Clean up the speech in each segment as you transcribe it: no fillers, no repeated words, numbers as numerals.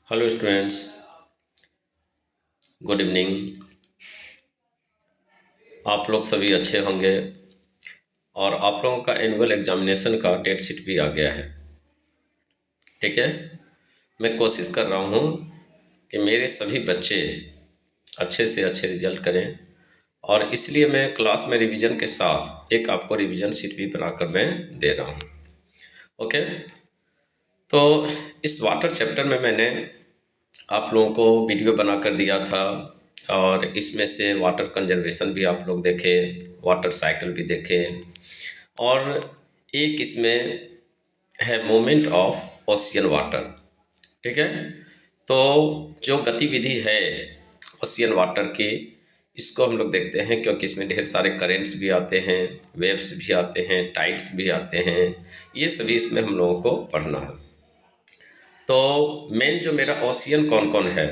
Hello students, good evening. आप लोग सभी अच्छे होंगे और आप लोगों का एनुअल एग्जामिनेशन का डेट शीट भी आ गया है। ठीक है, मैं कोशिश कर रहा हूँ कि मेरे सभी बच्चे अच्छे से अच्छे रिजल्ट करें और इसलिए मैं क्लास में रिवीजन के साथ एक आपको रिवीजन शीट भी बनाकर मैं दे रहा हूँ। ओके, तो इस वाटर चैप्टर में मैंने आप लोगों को वीडियो बना कर दिया था और इसमें से वाटर कंजर्वेशन भी आप लोग देखें, वाटर साइकिल भी देखें और एक इसमें है मूवमेंट ऑफ ओशियन वाटर। ठीक है, तो जो गतिविधि है ओशियन वाटर की, इसको हम लोग देखते हैं क्योंकि इसमें ढेर सारे करेंट्स भी आते हैं, वेव्स भी आते हैं, टाइड्स भी आते हैं। ये सभी इसमें हम लोगों को पढ़ना है। तो मेन जो मेरा ओशियन कौन कौन है,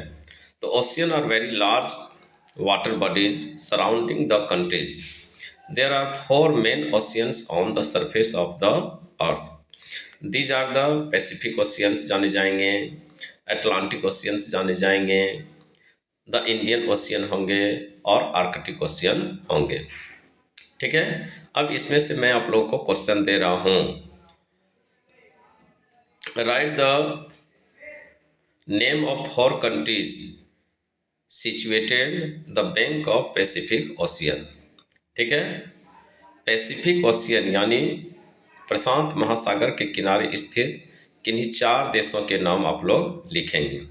तो ocean are very large water bodies surrounding the countries. There are four main oceans on the surface of the earth. These are the Pacific oceans जाने जाएंगे, अटलांटिक ओशियंस जाने जाएंगे, द इंडियन ओशियन होंगे और आर्कटिक ओशियन होंगे। ठीक है, अब इसमें से मैं आप लोगों को क्वेश्चन दे रहा हूँ। Right the name of four countries situated the bank of Pacific ocean. ठीक है, पैसिफिक ओशियन यानी प्रशांत महासागर के किनारे स्थित किन्हीं चार देशों के नाम आप लोग लिखेंगे।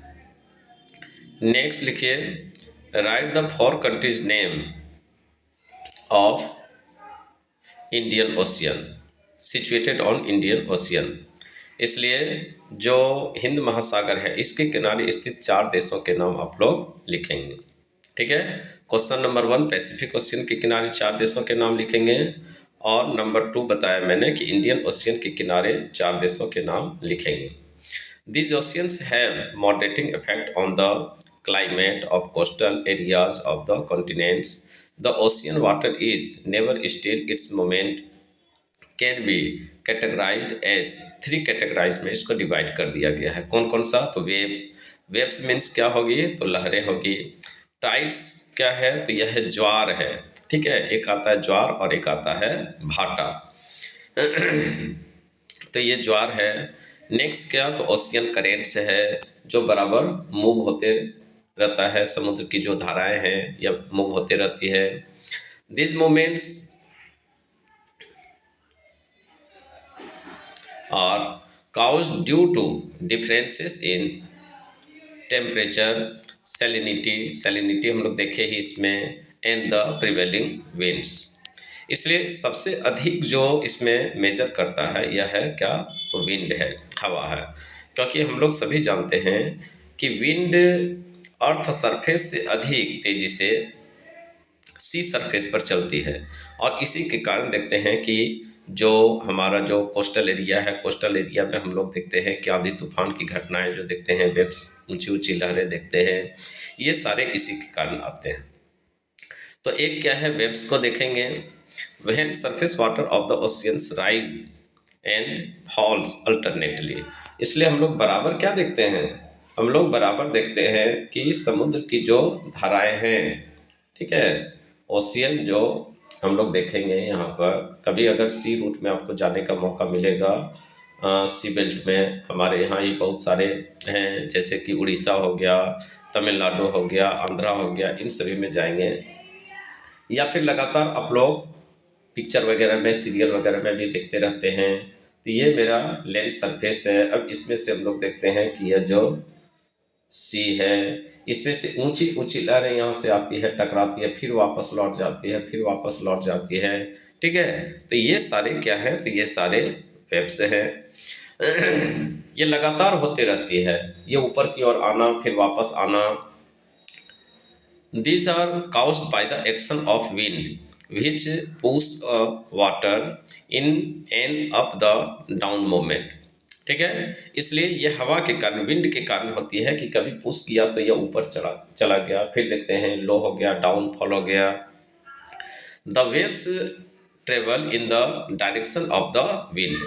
नेक्स्ट लिखिए, right the four countries name of Indian ocean situated on Indian ocean. इसलिए जो हिंद महासागर है इसके किनारे स्थित चार देशों के नाम आप लोग लिखेंगे। ठीक है, क्वेश्चन नंबर 1 पैसिफिक ओशियन के किनारे चार देशों के नाम लिखेंगे और नंबर 2 बताया मैंने कि इंडियन ओशियन के किनारे चार देशों के नाम लिखेंगे। These oceans have moderating effect on the climate of coastal areas of the continents. The ocean water is never still. Its movement can be categorized as three categorise में इसको डिवाइड कर दिया गया है। कौन कौन सा, तो वेव्स मीन्स क्या होगी, तो लहरें होगी। टाइड्स क्या है, तो यह है ज्वार है। ठीक है, एक आता है ज्वार और एक आता है भाटा। तो ये ज्वार है। नेक्स्ट क्या, तो ओशियन करेंट्स है जो बराबर मूव होते रहता है, समुद्र की जो धाराएं हैं या मूव होते रहती है। This moments are caused due to differences in temperature, salinity हम लोग देखे ही इसमें, एंड द प्रिवेलिंग विंड्स। इसलिए सबसे अधिक जो इसमें मेजर करता है यह है क्या, तो विंड है, हवा है। क्योंकि हम लोग सभी जानते हैं कि विंड अर्थ सरफेस से अधिक तेजी से सी सरफेस पर चलती है और इसी के कारण देखते हैं कि जो हमारा जो कोस्टल एरिया है, कोस्टल एरिया में हम लोग देखते हैं कि आंधी तूफान की घटनाएं जो देखते हैं, वेव्स, ऊंची ऊंची लहरें देखते हैं, ये सारे इसी के कारण आते हैं। तो एक क्या है, वेव्स को देखेंगे। When surface water of the oceans rise and falls alternately. इसलिए हम लोग बराबर क्या देखते हैं, हम लोग बराबर देखते हैं कि समुद्र की जो धाराएं हैं, ठीक है, ओशियन जो हम लोग देखेंगे यहाँ पर। कभी अगर सी रूट में आपको जाने का मौका मिलेगा, सी बेल्ट में हमारे यहाँ ही बहुत सारे हैं, जैसे कि उड़ीसा हो गया, तमिलनाडु हो गया, आंध्रा हो गया, इन सभी में जाएंगे। या फिर लगातार आप लोग पिक्चर वगैरह में, सीरियल वगैरह में भी देखते रहते हैं। तो ये मेरा लैंड सरफेस है। अब इसमें से हम लोग देखते हैं कि यह जो सी है, इसमें से ऊंची ऊंची लहरें यहाँ से आती है, टकराती है, फिर वापस लौट जाती है, फिर वापस लौट जाती है। ठीक है, तो ये सारे क्या है, तो ये सारे वेव्स हैं। ये लगातार होते रहती है, ये ऊपर की ओर आना फिर वापस आना। These are caused by the action of wind, which push water in and up the down movement. ठीक है, इसलिए ये हवा के कारण, विंड के कारण होती है कि कभी पुश किया तो ये ऊपर चला गया, फिर देखते हैं लो हो गया, डाउन फॉल हो गया। The waves travel in the direction of the wind.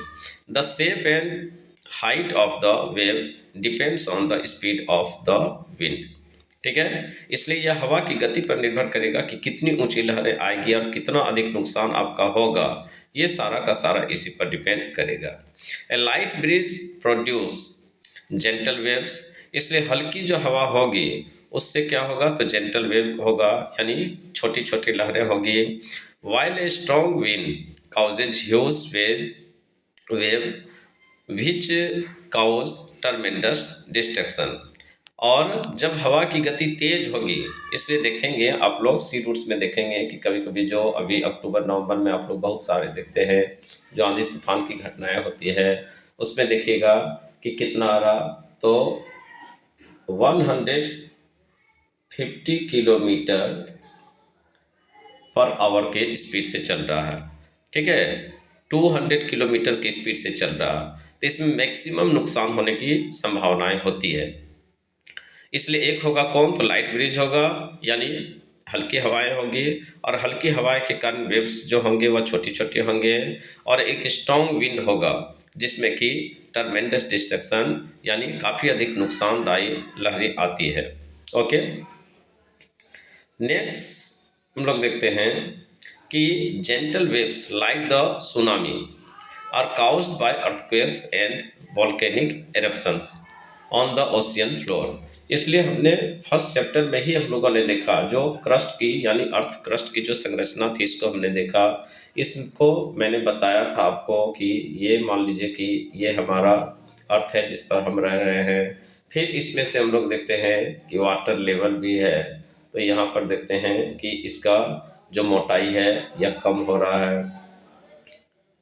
The shape and height of the wave depends on the speed of the wind. ठीक है, इसलिए यह हवा की गति पर निर्भर करेगा कि कितनी ऊंची लहरें आएगी और कितना अधिक नुकसान आपका होगा। ये सारा का सारा इसी पर डिपेंड करेगा। A light breeze produce gentle waves, इसलिए हल्की जो हवा होगी उससे क्या होगा, तो जेंटल वेव होगा, यानी छोटी छोटी लहरें होगी। While a strong wind causes huge wave which cause tremendous destruction. और जब हवा की गति तेज होगी, इसलिए देखेंगे आप लोग सी रूट्स में देखेंगे कि कभी कभी जो अभी अक्टूबर नवंबर में आप लोग बहुत सारे देखते हैं जो आंधी तूफान की घटनाएं होती है, उसमें देखिएगा कि कितना आ रहा, तो 150 किलोमीटर पर आवर के स्पीड से चल रहा है। ठीक है, 200 किलोमीटर की स्पीड से चल रहा, तो इसमें मैक्सिमम नुकसान होने की संभावनाएं होती है। इसलिए एक होगा कौन, तो लाइट ब्रिज होगा, यानी हल्की हवाएं होगी, और हल्की हवाएं के कारण वेव्स जो होंगे वह छोटी छोटी होंगे। और एक स्ट्रॉन्ग विंड होगा जिसमें कि टर्मेंडस डिस्ट्रक्शन, यानी काफ़ी अधिक नुकसानदायी लहरें आती है। ओके, नेक्स्ट हम लोग देखते हैं कि gentle waves like the tsunami are caused by earthquakes and volcanic eruptions on the ocean floor. इसलिए हमने फर्स्ट चैप्टर में ही हम लोगों ने देखा जो क्रस्ट की, यानी अर्थ क्रस्ट की जो संरचना थी, इसको हमने देखा। इसको मैंने बताया था आपको कि ये मान लीजिए कि ये हमारा अर्थ है जिस पर हम रह रहे हैं। फिर इसमें से हम लोग देखते हैं कि वाटर लेवल भी है, तो यहाँ पर देखते हैं कि इसका जो मोटाई है यह कम हो रहा है।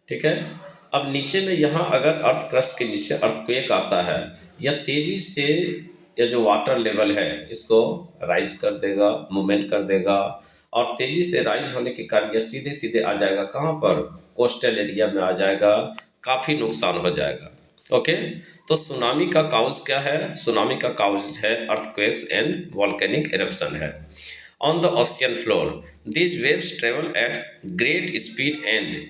ठीक है, अब नीचे में यहाँ अगर अर्थ क्रस्ट के नीचे अर्थक्वेक आता है, यह तेजी से यह जो वाटर लेवल है इसको राइज कर देगा, मूवमेंट कर देगा, और तेजी से राइज होने के कारण यह सीधे सीधे आ जाएगा कहाँ पर, कोस्टल एरिया में आ जाएगा, काफ़ी नुकसान हो जाएगा। ओके, तो सुनामी का काउज क्या है, सुनामी का काउज है अर्थक्वेक्स एंड वॉल्केनिक एरप्शन है on the ocean floor. These waves travel eight great speed and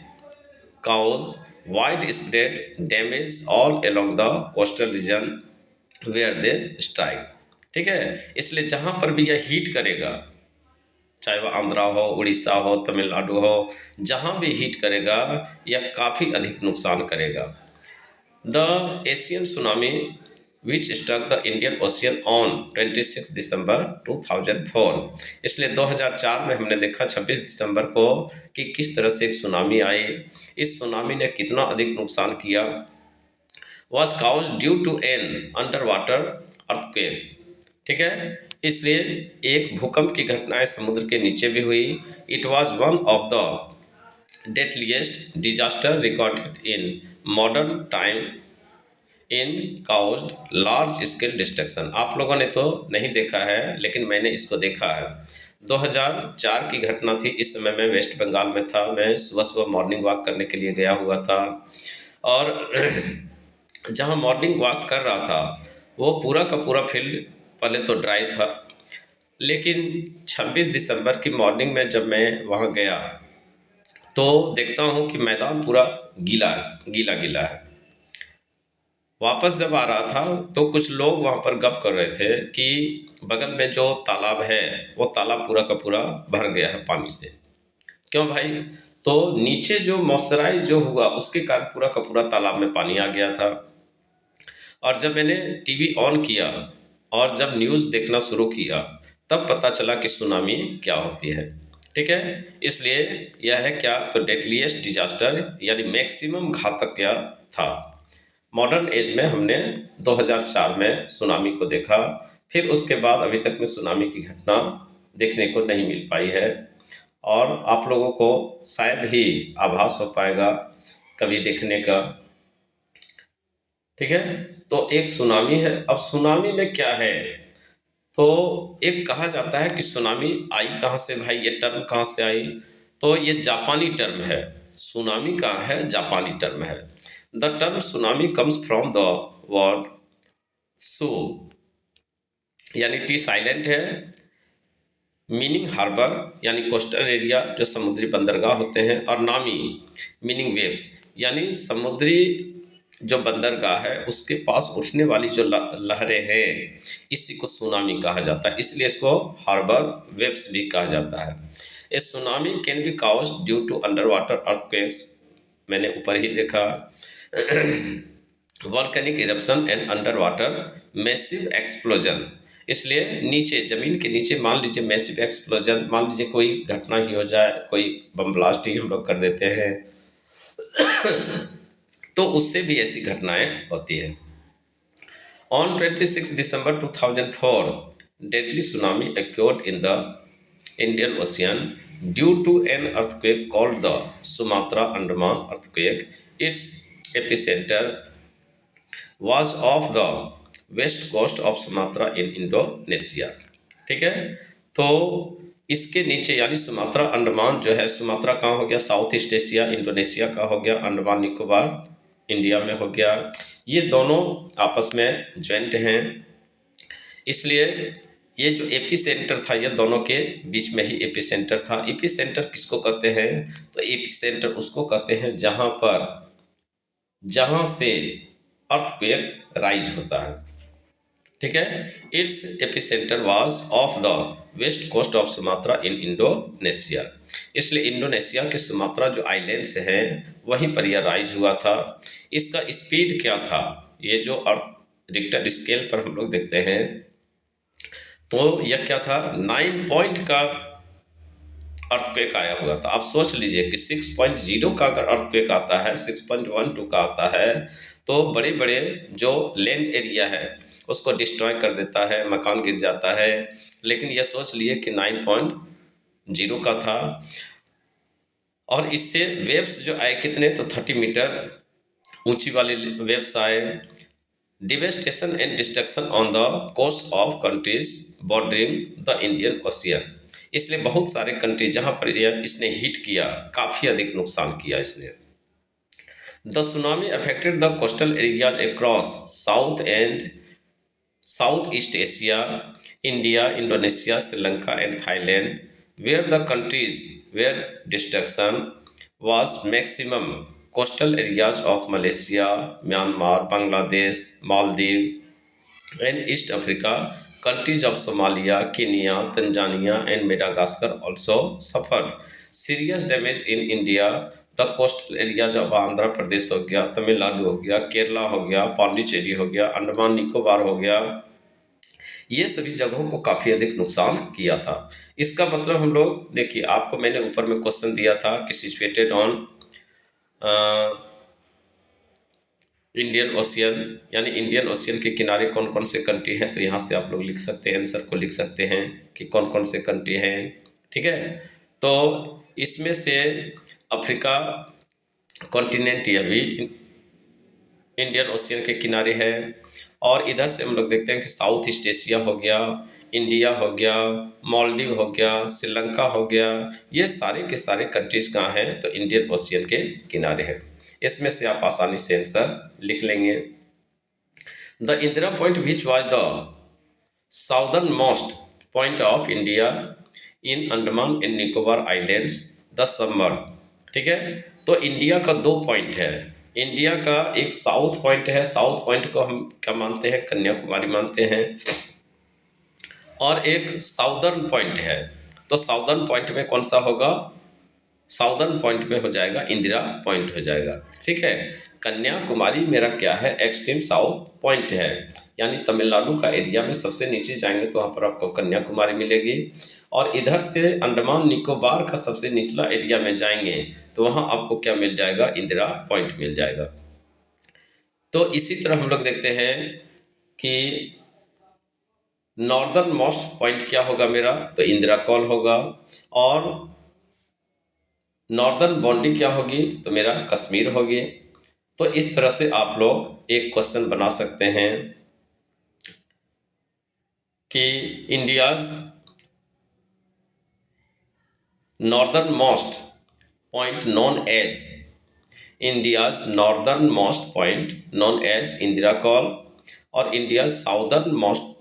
cause widespread damage all along the coastal region where they strike। ठीक है, इसलिए जहाँ पर भी यह हीट करेगा, चाहे वह आंध्रा हो, उड़ीसा हो, तमिलनाडु हो, जहाँ भी हीट करेगा यह काफ़ी अधिक नुकसान करेगा। The Asian tsunami which struck the Indian ocean on 26 December 2004। इसलिए 2004 में हमने देखा 26 दिसंबर को कि किस तरह से एक सुनामी आई। इस सुनामी ने कितना अधिक नुकसान किया। Was caused due to an underwater earthquake. ठीक है, इसलिए एक भूकंप की घटनाएं समुद्र के नीचे भी हुई। It was one of the deadliest disaster recorded in modern time in caused large scale destruction. आप लोगों ने तो नहीं देखा है, लेकिन मैंने इसको देखा है। 2004 की घटना थी। इस समय मैं वेस्ट बंगाल में था। मैं सुबह सुबह मॉर्निंग वॉक करने के लिए गया हुआ था, और जहाँ मॉर्निंग वॉक कर रहा था वो पूरा का पूरा फील्ड पहले तो ड्राई था, लेकिन 26 दिसंबर की मॉर्निंग में जब मैं वहाँ गया तो देखता हूँ कि मैदान पूरा गीला गीला गीला है। वापस जब आ रहा था तो कुछ लोग वहाँ पर गप कर रहे थे कि बगल में जो तालाब है वो तालाब पूरा का पूरा भर गया है पानी से। क्यों भाई, तो नीचे जो मॉइस्चराइज जो हुआ उसके कारण पूरा का पूरा तालाब में पानी आ गया था। और जब मैंने टीवी ऑन किया और जब न्यूज़ देखना शुरू किया तब पता चला कि सुनामी क्या होती है। ठीक है, इसलिए यह है क्या, तो डेडलिएस्ट डिजास्टर, यानी मैक्सिमम घातक क्या था। मॉडर्न एज में हमने 2004 में सुनामी को देखा, फिर उसके बाद अभी तक में सुनामी की घटना देखने को नहीं मिल पाई है, और आप लोगों को शायद ही आभास हो पाएगा कभी देखने का। ठीक है, तो एक सुनामी है। अब सुनामी में क्या है, तो एक कहा जाता है कि सुनामी आई कहाँ से भाई, ये टर्म कहाँ से आई, तो ये जापानी टर्म है। सुनामी कहाँ है, जापानी टर्म है। The term tsunami comes from the word tsu, यानी टी साइलेंट है, मीनिंग हार्बर, यानी कोस्टल एरिया जो समुद्री बंदरगाह होते हैं, और नामी मीनिंग वेव्स, यानी समुद्री जो बंदरगाह है उसके पास उठने वाली जो लहरें हैं, इसी को सुनामी कहा जाता है, इसलिए इसको हार्बर वेव्स भी कहा जाता है। A tsunami can be cause due to under water earthquakes, मैंने ऊपर ही देखा, volcanic eruption and under water massive explosion. इसलिए नीचे, जमीन के नीचे मान लीजिए मैसिव एक्सप्लोजन, मान लीजिए कोई घटना ही हो जाए, कोई बम ब्लास्ट ही हम लोग कर देते हैं, तो उससे भी ऐसी घटनाएं होती हैं। On 26 December 2004 deadly tsunami occurred in the Indian Ocean due to an earthquake called the Sumatra Andaman earthquake. Its epicenter was off the west coast of Sumatra in Indonesia। ठीक है, तो इसके नीचे यानी सुमात्रा अंडमान जो है, सुमात्रा कहाँ हो गया, साउथ ईस्ट एशिया, इंडोनेशिया का हो गया, अंडमान निकोबार इंडिया में हो गया, ये दोनों आपस में ज्वाइंट हैं। इसलिए ये जो एपी सेंटर था, ये दोनों के बीच में ही एपी सेंटर था। एपी सेंटर किसको कहते हैं, तो एपी सेंटर उसको कहते हैं जहाँ से अर्थक्वेक राइज होता है। ठीक है, its epicentre was off the west coast of Sumatra in Indonesia. इसलिए इंडोनेशिया के सुमात्रा जो आइलैंड्स हैं वहीं पर यह राइज हुआ था। इसका स्पीड क्या था, ये जो अर्थ रिक्टर स्केल पर हम लोग देखते हैं, तो यह क्या था, 9 पॉइंट का अर्थक्वेक आया हुआ था। आप सोच लीजिए कि 6.0 का अगर अर्थक्वेक आता है, 6.12 का आता है, तो बड़े बड़े जो लैंड एरिया है उसको डिस्ट्रॉय कर देता है, मकान गिर जाता है। लेकिन यह सोच लिए कि 9.0 का था, और इससे वेव्स जो आए कितने, तो 30 मीटर ऊंची वाले वेव्स आए। Devastation and destruction on the coast of countries bordering the Indian ocean. इसलिए बहुत सारे कंट्री जहाँ पर इसने हिट किया, काफ़ी अधिक नुकसान किया इसने। The tsunami affected the coastal area across south east Asia, India, Indonesia, Sri Lanka and Thailand, where the countries where destruction was maximum coastal areas of Malaysia, Myanmar, Bangladesh, Maldives and East Africa. Countries of Somalia, Kenya, Tanzania and Madagascar also suffered serious damage in India. The coastal areas of Andhra Pradesh हो गया, तमिलनाडु हो गया, केरला हो गया, पांडिचेरी हो गया, अंडमान निकोबार हो गया, ये सभी जगहों को काफ़ी अधिक नुकसान किया था। इसका मतलब हम लोग देखिए, आपको मैंने ऊपर में क्वेश्चन दिया था कि सिचुएटेड ऑन इंडियन ओशियन, यानी इंडियन ओशियन के किनारे कौन कौन से कंट्री हैं, तो यहाँ से आप लोग लिख सकते हैं, आंसर को लिख सकते हैं कि कौन कौन से कंट्री हैं। ठीक है, तो इसमें से अफ्रीका कॉन्टिनेंट यह भी इंडियन ओशियन के किनारे है, और इधर से हम लोग देखते हैं कि साउथ ईस्ट एशिया हो गया, इंडिया हो गया, मालदीव हो गया, श्रीलंका हो गया, ये सारे के सारे कंट्रीज कहाँ हैं, तो इंडियन ओशियन के किनारे हैं। इसमें से आप आसानी से आंसर लिख लेंगे। The Indira point which was the southern most point of India in Andaman and Nicobar islands the summer. ठीक है, तो इंडिया का 2 पॉइंट है। इंडिया का एक साउथ पॉइंट है, साउथ पॉइंट को हम क्या मानते हैं, कन्याकुमारी मानते हैं, और एक साउदर्न पॉइंट है। तो साउदर्न पॉइंट में कौन सा होगा, साउदर्न पॉइंट में हो जाएगा इंदिरा पॉइंट हो जाएगा। ठीक है, कन्याकुमारी मेरा क्या है, एक्सट्रीम साउथ पॉइंट है, यानी तमिलनाडु का एरिया में सबसे नीचे जाएंगे तो वहाँ पर आपको कन्याकुमारी मिलेगी, और इधर से अंडमान निकोबार का सबसे निचला एरिया में जाएंगे तो वहाँ आपको क्या मिल जाएगा, इंदिरा पॉइंट मिल जाएगा। तो इसी तरह हम लोग देखते हैं कि नॉर्दर्न मोस्ट पॉइंट क्या होगा मेरा, तो इंदिरा कॉल होगा, और नॉर्दर्न बाउंड्री क्या होगी, तो मेरा कश्मीर होगी। तो इस तरह से आप लोग एक क्वेश्चन बना सकते हैं कि India's northern most point known as, India's northern most point known as Indira col, और India southern most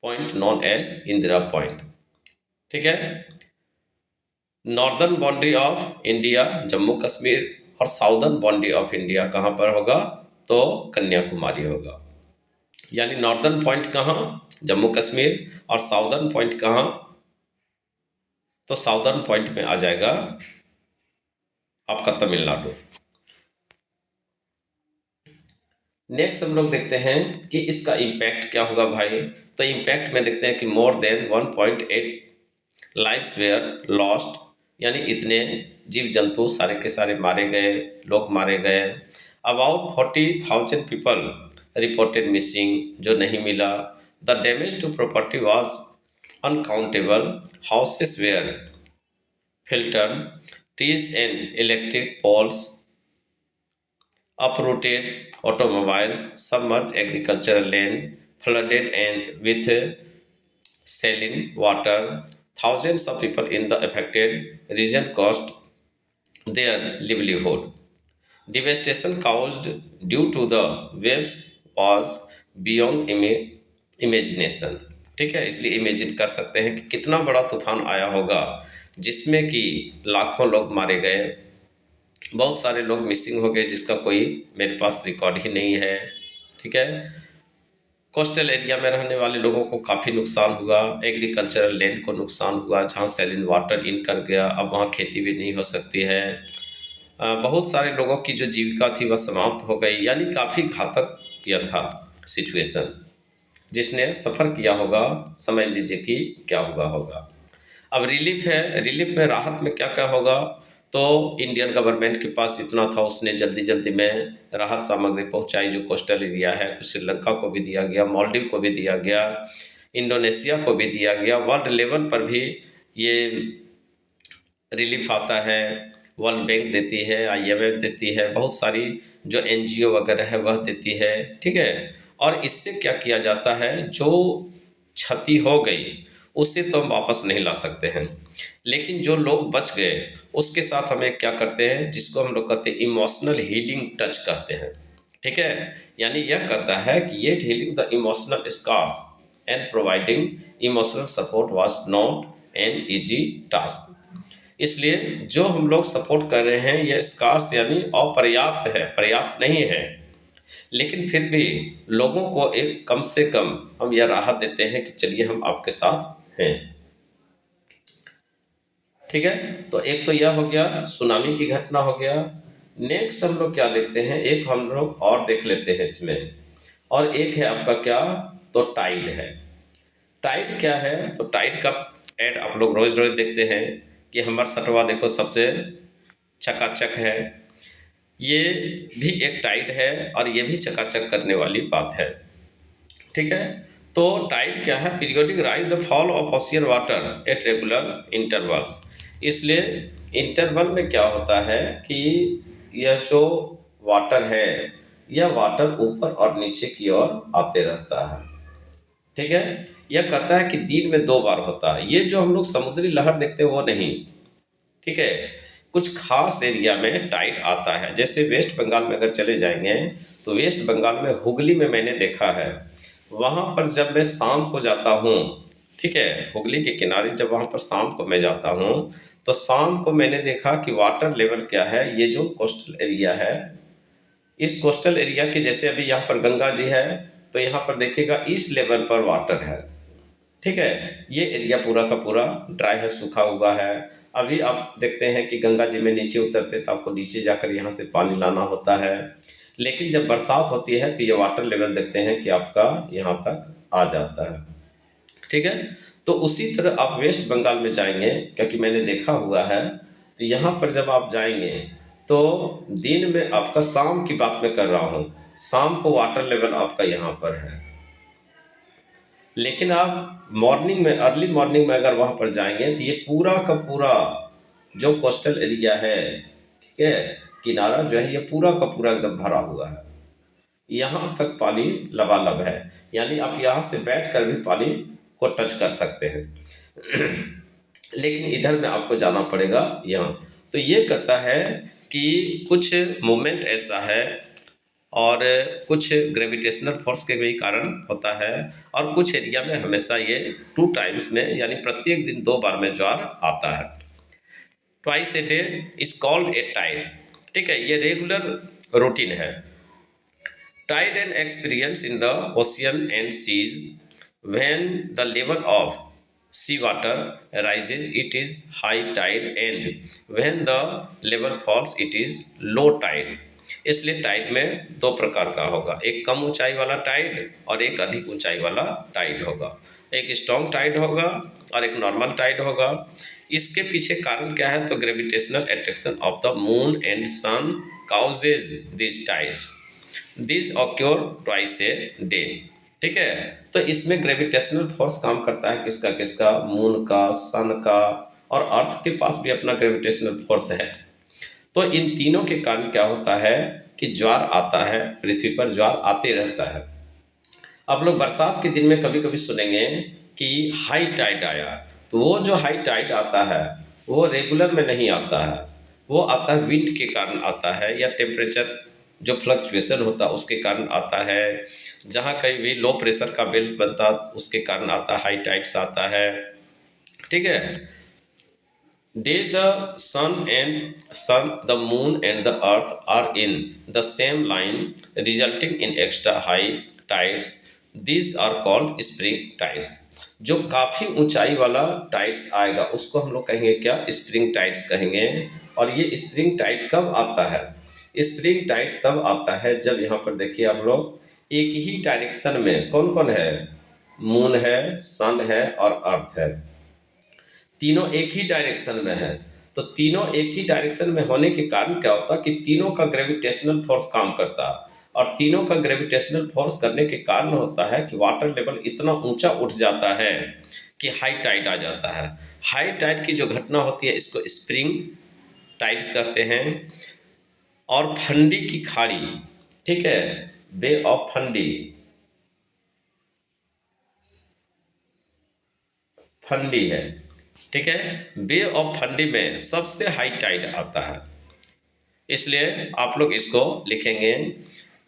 point known as Indira point. ठीक है, northern boundary of India Jammu Kashmir, और साउदर्न बाउंड्री ऑफ इंडिया कहाँ पर होगा, तो कन्याकुमारी होगा। यानी नॉर्दर्न पॉइंट कहाँ, जम्मू कश्मीर, और साउदर्न पॉइंट कहाँ, तो साउदर्न पॉइंट में आ जाएगा आपका तमिलनाडु। नेक्स्ट हम लोग देखते हैं कि इसका इम्पैक्ट क्या होगा भाई। तो इम्पैक्ट में देखते हैं कि more than 1.8 lives where lost, यानी इतने जीव जंतु सारे के सारे मारे गए, लोग मारे गए। अबाउट 40,000 पीपल रिपोर्टेड मिसिंग, जो नहीं मिला। The damage to property was uncountable, houses were filtered, trees and electric poles uprooted, automobiles, submerged agricultural land, flooded and with saline water. Thousands of people in the affected region lost their livelihood. Devastation caused due to the waves was beyond imagination. ठीक है, इसलिए imagine कर सकते हैं कि कितना बड़ा तूफान आया होगा जिसमें कि लाखों लोग मारे गए, बहुत सारे लोग मिसिंग हो गए जिसका कोई मेरे पास रिकॉर्ड ही नहीं है। ठीक है, कोस्टल एरिया में रहने वाले लोगों को काफ़ी नुकसान हुआ, एग्रीकल्चरल लैंड को नुकसान हुआ जहाँ सैलिन वाटर इन कर गया, अब वहाँ खेती भी नहीं हो सकती है। बहुत सारे लोगों की जो जीविका थी वह समाप्त हो गई, यानी काफ़ी घातक यह था सिचुएशन। जिसने सफ़र किया होगा समझ लीजिए कि क्या हुआ होगा। अब रिलीफ है, रिलीफ में राहत में क्या क्या होगा, तो इंडियन गवर्नमेंट के पास जितना था उसने जल्दी जल्दी में राहत सामग्री पहुंचाई, जो कोस्टल एरिया है। कुछ श्रीलंका को भी दिया गया, मालदीव को भी दिया गया, इंडोनेशिया को भी दिया गया। वर्ल्ड लेवल पर भी ये रिलीफ आता है, वर्ल्ड बैंक देती है, IMF देती है, बहुत सारी जो NGO वगैरह है वह देती है। ठीक है, और इससे क्या किया जाता है, जो क्षति हो गई उसे तो हम वापस नहीं ला सकते हैं, लेकिन जो लोग बच गए उसके साथ हमें क्या करते हैं, जिसको हम लोग कहते हैं इमोशनल हीलिंग टच कहते हैं। ठीक है, यानी यह कहता है कि ये healing the emotional scars and providing emotional support was not an easy task. इसलिए जो हम लोग सपोर्ट कर रहे हैं यह स्कार्स यानी अपर्याप्त है, पर्याप्त नहीं है, लेकिन फिर भी लोगों को एक कम से कम हम यह राहत देते हैं कि चलिए हम आपके साथ हैं। ठीक है, तो एक तो यह हो गया, सुनामी की घटना हो गया। नेक्स्ट हम लोग क्या देखते हैं, एक हम लोग और देख लेते हैं इसमें, और एक है आपका क्या, तो टाइड है। टाइड क्या है, तो टाइड का ऐड आप लोग रोज रोज देखते हैं कि हमारा सटवा देखो सबसे चकाचक है, ये भी एक टाइड है और ये भी चकाचक करने वाली बात है। ठीक है, तो टाइड क्या है, periodic rise the fall of ocean water at regular intervals. इसलिए इंटरवल में क्या होता है कि यह जो वाटर है यह वाटर ऊपर और नीचे की ओर आते रहता है। ठीक है, यह कहता है कि दिन में 2 बार होता है। ये जो हम लोग समुद्री लहर देखते हैं वो नहीं, ठीक है, कुछ खास एरिया में टाइड आता है। जैसे वेस्ट बंगाल में अगर चले जाएंगे तो वेस्ट बंगाल में हुगली में मैंने देखा है, वहाँ पर जब मैं शाम को जाता हूँ, ठीक है, हुगली के किनारे जब वहाँ पर शाम को मैं जाता हूँ तो शाम को मैंने देखा कि वाटर लेवल क्या है, ये जो कोस्टल एरिया है, इस कोस्टल एरिया के जैसे अभी यहाँ पर गंगा जी है तो यहाँ पर देखिएगा इस लेवल पर वाटर है। ठीक है, ये एरिया पूरा का पूरा ड्राई है, सूखा हुआ है। अभी आप देखते हैं कि गंगा जी में नीचे उतरते तो आपको नीचे जाकर यहाँ से पानी लाना होता है, लेकिन जब बरसात होती है तो ये वाटर लेवल देखते हैं कि आपका यहाँ तक आ जाता है। ठीक है, तो उसी तरह आप वेस्ट बंगाल में जाएंगे, क्योंकि मैंने देखा हुआ है, तो यहाँ पर जब आप जाएंगे तो दिन में आपका, शाम की बात मैं कर रहा हूँ, शाम को वाटर लेवल आपका यहाँ पर है, लेकिन आप मॉर्निंग में, अर्ली मॉर्निंग में अगर वहाँ पर जाएंगे तो ये पूरा का पूरा जो कोस्टल एरिया है, ठीक है, किनारा जो है ये पूरा का पूरा एकदम भरा हुआ है, यहाँ तक पानी लबालब है, यानी आप यहाँ से बैठ कर भी पानी को टच कर सकते हैं। लेकिन इधर में आपको जाना पड़ेगा यहाँ। तो ये कहता है कि कुछ मोमेंट ऐसा है और कुछ ग्रेविटेशनल फोर्स के भी कारण होता है, और कुछ एरिया में हमेशा ये 2 टाइम्स में, यानी प्रत्येक दिन 2 बार में ज्वार आता है। Twice a day is called a tide. ठीक है, ये रेगुलर रूटीन है। Tide and experience in the ocean and seas. When the level of sea water rises, it is high tide, and when the level falls, it is low tide. इसलिए Tide में दो प्रकार का होगा, एक कम ऊंचाई वाला टाइड और एक अधिक ऊंचाई वाला टाइड होगा। एक स्ट्रॉन्ग टाइड होगा और एक नॉर्मल टाइड होगा। इसके पीछे कारण क्या है? तो gravitational attraction of the moon and sun causes this tides, this occur twice a day. ठीक है, तो इसमें ग्रेविटेशनल फोर्स काम करता है किसका किसका? मून का, सन का, और अर्थ के पास भी अपना ग्रेविटेशनल फोर्स है। तो इन तीनों के कारण क्या होता है कि ज्वार आता है, पृथ्वी पर ज्वार आते रहता है। आप लोग बरसात के दिन में कभी कभी सुनेंगे कि हाई टाइड आया, तो वो जो हाई टाइड आता है वो रेगुलर में नहीं आता है, वो आता है विंड के कारण आता है, या टेम्परेचर जो फ्लक्चुएशन होता है उसके कारण आता है। जहाँ कहीं भी लो प्रेशर का बेल्ट बनता उसके कारण आता है, हाई टाइड्स आता है। ठीक है, days the sun, the moon and the earth are in the same line, resulting in extra high tides. These are called spring tides. जो काफ़ी ऊंचाई वाला टाइड्स आएगा उसको हम लोग कहेंगे क्या? स्प्रिंग टाइड्स कहेंगे। और ये स्प्रिंग टाइड कब आता है? स्प्रिंग टाइड तब आता है जब यहाँ पर देखिए आप लोग एक ही डायरेक्शन में कौन कौन है? मून है, सन है और अर्थ है। तीनों एक ही डायरेक्शन में है। तो तीनों एक ही डायरेक्शन में होने के कारण क्या होता कि तीनों का ग्रेविटेशनल फोर्स काम करता है, और तीनों का ग्रेविटेशनल फोर्स करने के कारण होता है कि वाटर लेवल इतना ऊंचा उठ जाता है कि हाई टाइड आ जाता है। हाई टाइड की जो घटना होती है इसको स्प्रिंग टाइड्स कहते हैं। और फंडी की खाड़ी, ठीक है, बे ऑफ फंडी, फंडी है, ठीक है, बे ऑफ फंडी में सबसे हाई टाइड आता है। इसलिए आप लोग इसको लिखेंगे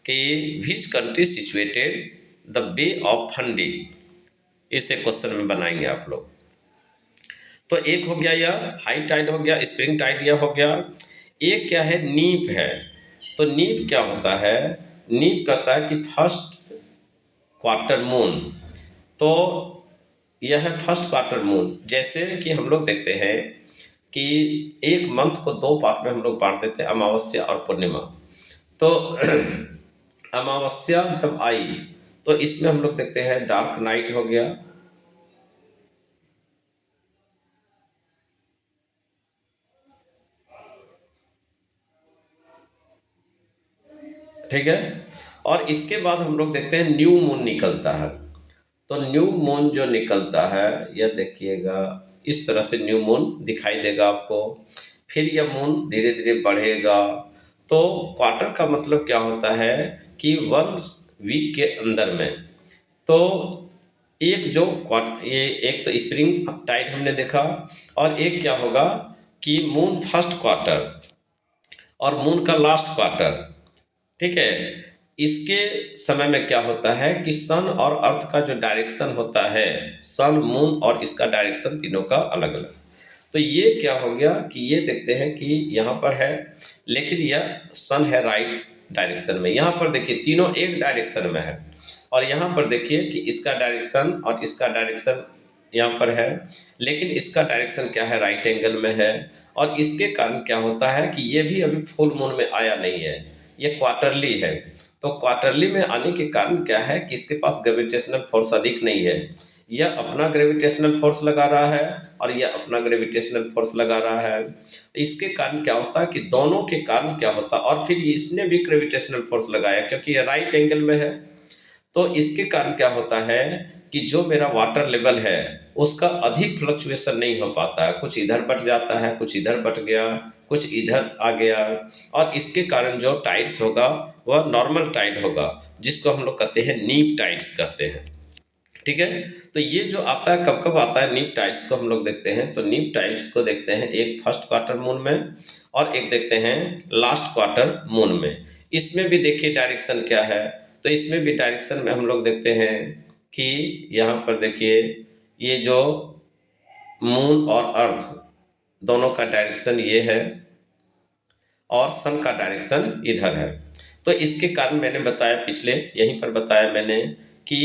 कि which country situated the bay of Fundy, इसे क्वेश्चन में बनाएंगे आप लोग। तो एक हो गया यह हाई टाइड हो गया, स्प्रिंग टाइड यह हो गया। एक क्या है? नीप है। तो नीप क्या होता है? नीप कहता है कि फर्स्ट क्वार्टर मून। तो यह है फर्स्ट क्वार्टर मून। जैसे कि हम लोग देखते हैं कि एक मंथ को दो पार्ट में हम लोग बांट देते हैं, अमावस्या और पूर्णिमा। तो अमावस्या जब आई तो इसमें हम लोग देखते हैं डार्क नाइट हो गया, ठीक है। और इसके बाद हम लोग देखते हैं न्यू मून निकलता है। तो न्यू मून जो निकलता है यह देखिएगा इस तरह से न्यू मून दिखाई देगा आपको। फिर यह मून धीरे धीरे बढ़ेगा। तो क्वार्टर का मतलब क्या होता है कि 1 वीक के अंदर में, तो एक जो ये एक तो स्प्रिंग टाइड हमने देखा, और एक क्या होगा कि मून फर्स्ट क्वार्टर और मून का लास्ट क्वार्टर, ठीक है। इसके समय में क्या होता है कि सन और अर्थ का जो डायरेक्शन होता है, सन मून और इसका डायरेक्शन तीनों का अलग अलग। तो ये क्या हो गया कि ये देखते हैं कि यहाँ पर है, लेकिन यह सन है राइट डायरेक्शन में। यहाँ पर देखिए तीनों एक डायरेक्शन में है, और यहाँ पर देखिए कि इसका डायरेक्शन और इसका डायरेक्शन यहाँ पर है, लेकिन इसका डायरेक्शन क्या है? राइट एंगल में है। और इसके कारण क्या होता है कि ये भी अभी फुल मून में आया नहीं है, ये क्वार्टरली है। तो क्वार्टरली में आने के कारण क्या है कि इसके पास ग्रेविटेशनल फोर्स अधिक नहीं है। यह अपना ग्रेविटेशनल फोर्स लगा रहा है और यह अपना ग्रेविटेशनल फोर्स लगा रहा है। इसके कारण क्या होता है कि दोनों के कारण क्या होता है, और फिर इसने भी ग्रेविटेशनल फोर्स लगाया क्योंकि यह राइट एंगल में है। तो इसके कारण क्या होता है कि जो मेरा वाटर लेवल है उसका अधिक फ्लक्चुएशन नहीं हो पाता है, कुछ इधर बट जाता है, कुछ इधर बट गया, कुछ इधर आ गया। और इसके कारण जो टाइड्स होगा वह नॉर्मल टाइड होगा, जिसको हम लोग कहते हैं नीप टाइड्स कहते हैं, ठीक है। तो ये जो आता है कब कब आता है नीप टाइड्स को हम लोग देखते हैं। तो नीप टाइड्स को देखते हैं एक फर्स्ट क्वार्टर मून में और एक देखते हैं लास्ट क्वार्टर मून में। इसमें भी देखिए डायरेक्शन क्या है। तो इसमें भी डायरेक्शन में हम लोग देखते हैं कि यहाँ पर देखिए ये जो मून और अर्थ दोनों का डायरेक्शन ये है और सन का डायरेक्शन इधर है। तो तो इसके कारण मैंने बताया, पिछले यहीं पर बताया मैंने कि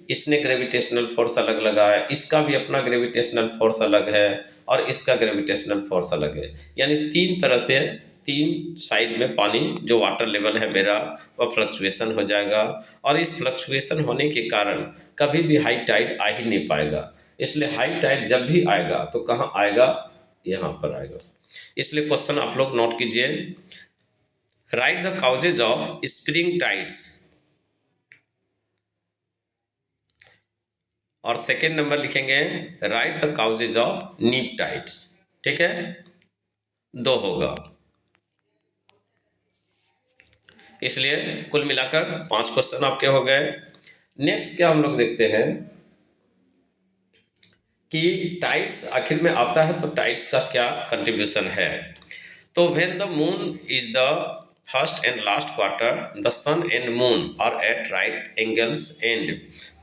इसने ग्रेविटेशनल फोर्स अलग लगा है, इसका भी अपना ग्रेविटेशनल फोर्स अलग है और इसका ग्रेविटेशनल फोर्स अलग है। यानी तीन तरह से, तीन साइड में पानी जो वाटर लेवल है मेरा वह फ्लक्चुएशन हो जाएगा, और इस फ्लक्चुएशन होने के कारण कभी भी हाई टाइड आ ही नहीं पाएगा। इसलिए हाई टाइड जब भी आएगा तो कहाँ आएगा, यहाँ पर आएगा। इसलिए क्वेश्चन आप लोग नोट कीजिए, right the causes of spring tides, और सेकेंड नंबर लिखेंगे राइट द काउजेज ऑफ नीप टाइड्स। ठीक है, दो होगा। इसलिए कुल मिलाकर 5 क्वेश्चन आपके हो गए। नेक्स्ट क्या हम लोग देखते हैं कि टाइड्स आखिर में आता है तो टाइड्स का क्या कंट्रीब्यूशन है। तो when the moon is the first and last quarter, the sun and moon are at right angles and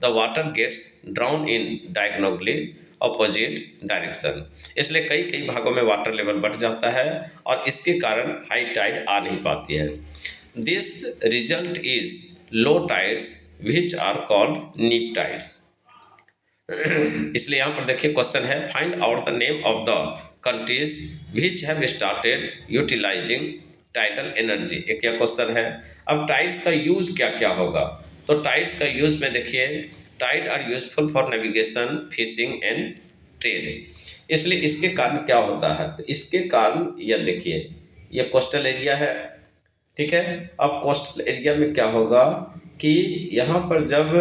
the water gets drawn in diagonally opposite direction. इसलिए कई कई भागों में वाटर लेवल बढ़ जाता है और इसके कारण हाई टाइड आ नहीं पाती है। This result is low tides which are called neap tides. इसलिए यहाँ पर देखिए क्वेश्चन है, find out the name of the countries which have started utilising tidal energy. एक क्या क्वेश्चन है। अब टाइड्स का यूज क्या क्या होगा, तो टाइड्स का यूज में देखिए, tide are useful for navigation, fishing and trade. इसलिए इसके कारण क्या होता है, तो इसके कारण यह देखिए, ये कोस्टल एरिया है, ठीक है। अब कोस्टल एरिया में क्या होगा कि यहाँ पर जब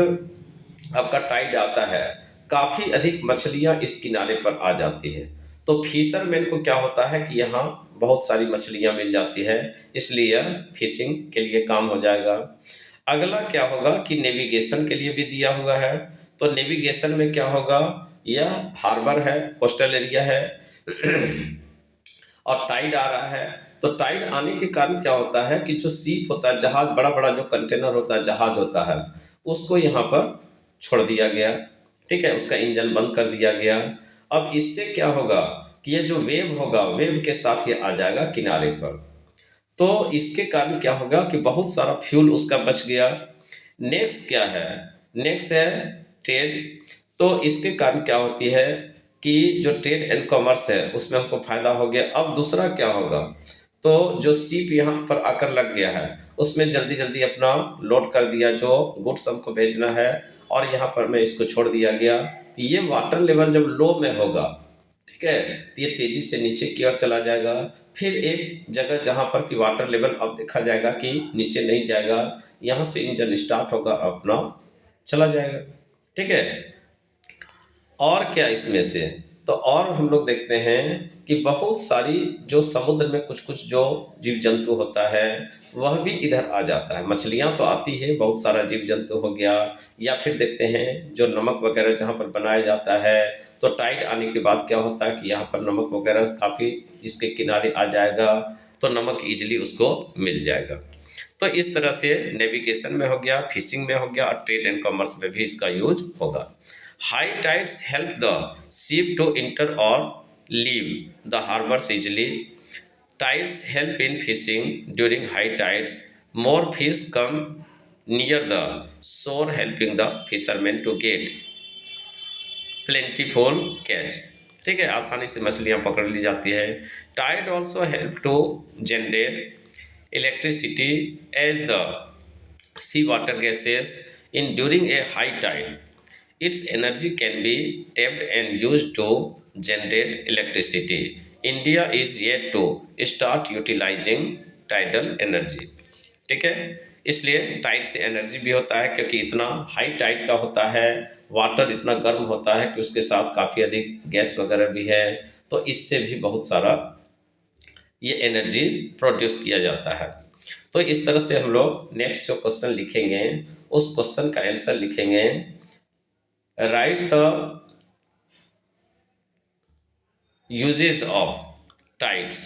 आपका टाइड आता है, काफ़ी अधिक मछलियाँ इस किनारे पर आ जाती हैं, तो फिशरमैन को क्या होता है कि यहाँ बहुत सारी मछलियाँ मिल जाती है, इसलिए यह फिशिंग के लिए काम हो जाएगा। अगला क्या होगा कि नेविगेशन के लिए भी दिया हुआ है, तो नेविगेशन में क्या होगा, यह हार्बर है, कोस्टल एरिया है और टाइड आ रहा है, तो टाइड आने के कारण क्या होता है कि जो सीप होता है, जहाज, बड़ा बड़ा जो कंटेनर होता है, जहाज होता है, उसको यहाँ पर छोड़ दिया गया, ठीक है, उसका इंजन बंद कर दिया गया। अब इससे क्या होगा कि ये जो वेव होगा, वेव के साथ ये आ जाएगा किनारे पर, तो इसके कारण क्या होगा कि बहुत सारा फ्यूल उसका बच गया। नेक्स्ट क्या है, नेक्स्ट है ट्रेड। तो इसके कारण क्या होती है कि जो ट्रेड एंड कॉमर्स है उसमें हमको फायदा हो गया। अब दूसरा क्या होगा, तो जो शिप यहाँ पर आकर लग गया है उसमें जल्दी जल्दी अपना लोड कर दिया, जो गुड्स हमको भेजना है, और यहाँ पर मैं इसको छोड़ दिया गया। तो ये वाटर लेवल जब लो में होगा, ठीक है, तो ये तेज़ी से नीचे की ओर चला जाएगा। फिर एक जगह जहाँ पर कि वाटर लेवल अब देखा जाएगा कि नीचे नहीं जाएगा, यहाँ से इंजन स्टार्ट होगा, अपना चला जाएगा, ठीक है। और क्या इसमें से, तो और हम लोग देखते हैं कि बहुत सारी जो समुद्र में कुछ कुछ जो जीव जंतु होता है वह भी इधर आ जाता है। मछलियाँ तो आती है, बहुत सारा जीव जंतु हो गया, या फिर देखते हैं जो नमक वगैरह जहाँ पर बनाया जाता है, तो टाइड आने के बाद क्या होता है कि यहाँ पर नमक वगैरह काफ़ी इसके किनारे आ जाएगा, तो नमक ईजिली उसको मिल जाएगा। तो इस तरह से नेविगेशन में हो गया, फिशिंग में हो गया, और ट्रेड एंड कॉमर्स में भी इसका यूज होगा। High tides help the ship to enter और leave the harbours easily. Tides help in fishing during high tides. More fish come near the shore, helping the fishermen to get plentiful catch. ठीक है, आसानी से मछलियाँ पकड़ ली जाती है। Tide also help to generate electricity as the sea water gushes in during a high tide. Its energy can be tapped and used to generate electricity. India is yet to start utilizing tidal energy. ठीक है, इसलिए Tide से energy भी होता है, क्योंकि इतना high Tide का होता है, वाटर इतना गर्म होता है कि उसके साथ काफ़ी अधिक गैस वगैरह भी है, तो इससे भी बहुत सारा ये एनर्जी प्रोड्यूस किया जाता है। तो इस तरह से हम लोग नेक्स्ट जो क्वेश्चन लिखेंगे उस क्वेश्चन का आंसर लिखेंगे, write the uses of tides.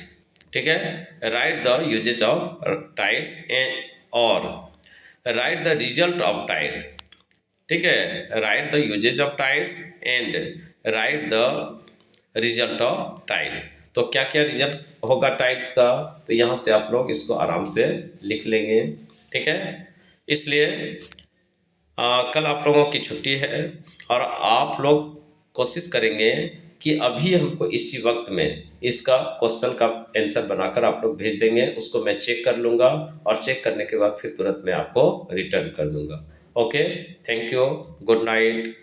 ठीक है, write the uses of tides and और write the result of tide. ठीक है, write the uses of tides and write the result of tide. तो क्या क्या रिजल्ट होगा टाइड्स का, तो यहाँ से आप लोग इसको आराम से लिख लेंगे। ठीक है। इसलिए कल आप लोगों की छुट्टी है और आप लोग कोशिश करेंगे कि अभी हमको इसी वक्त में इसका क्वेश्चन का आंसर बनाकर आप लोग भेज देंगे, उसको मैं चेक कर लूँगा और चेक करने के बाद फिर तुरंत मैं आपको रिटर्न कर दूँगा। Okay, thank you, good night.